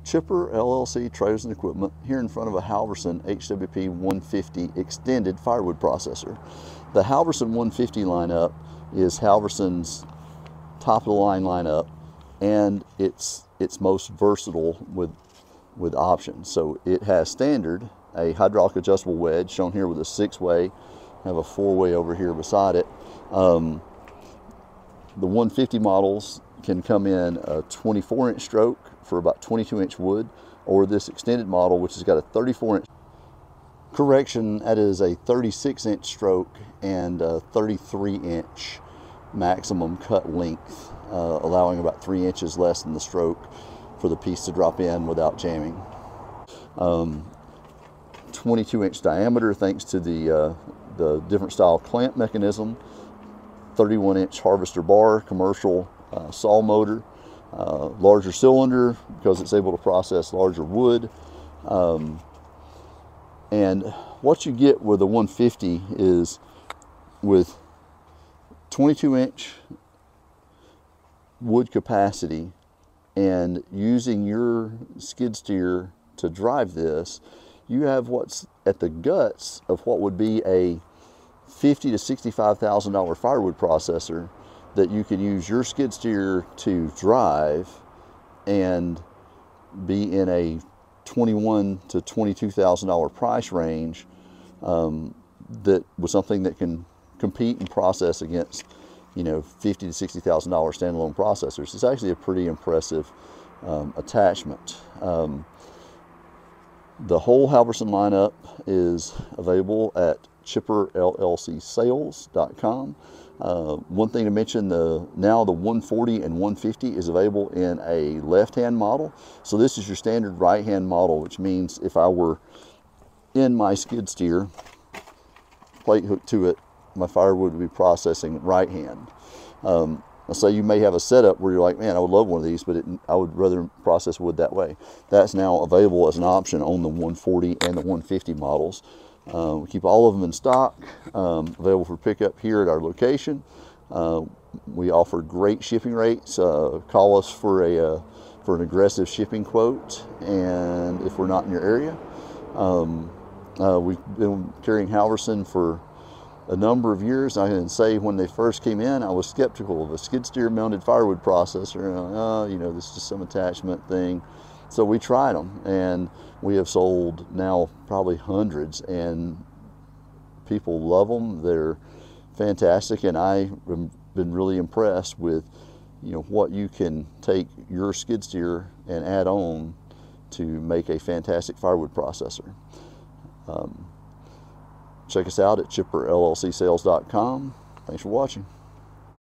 Chipper LLC Trailers and Equipment here in front of a Halverson HWP-150 extended firewood processor. The Halverson 150 lineup is Halverson's top of the line lineup, and it's most versatile with options. So it has standard, a hydraulic adjustable wedge shown here with a 6-way, have a 4-way over here beside it. The 150 models can come in a 24-inch stroke for about 22-inch wood, or this extended model, which has got a 34-inch correction, that is a 36-inch stroke and a 33-inch maximum cut length, allowing about 3 inches less than the stroke for the piece to drop in without jamming. 22-inch diameter thanks to the different style clamp mechanism. 31-inch harvester bar, commercial saw motor, larger cylinder because it's able to process larger wood. And what you get with a 150 is, with 22-inch wood capacity and using your skid steer to drive this, you have what's at the guts of what would be a $50,000 to $65,000 firewood processor that you can use your skid steer to drive and be in a $21,000 to $22,000 price range, that was something that can compete and process against, you know, $50,000 to $60,000 standalone processors. It's actually a pretty impressive attachment. The whole Halverson lineup is available at chipperllcsales.com. One thing to mention, now the 140 and 150 is available in a left-hand model. So this is your standard right-hand model, which means if I were in my skid steer, plate hooked to it, my firewood would be processing right-hand. Let's say you may have a setup where you're like, man, I would love one of these, but I would rather process wood that way. That's now available as an option on the 140 and the 150 models. We keep all of them in stock, available for pickup here at our location. We offer great shipping rates. Call us for an aggressive shipping quote, and if we're not in your area. We've been carrying Halverson for a number of years. I can say when they first came in, I was skeptical of a skid steer mounted firewood processor. And oh, you know, this is just some attachment thing. So we tried them, and we have sold now probably hundreds, and people love them. They're fantastic, and I've been really impressed with, you know, what you can take your skid steer and add on to make a fantastic firewood processor. Check us out at chipperllcsales.com. Thanks for watching.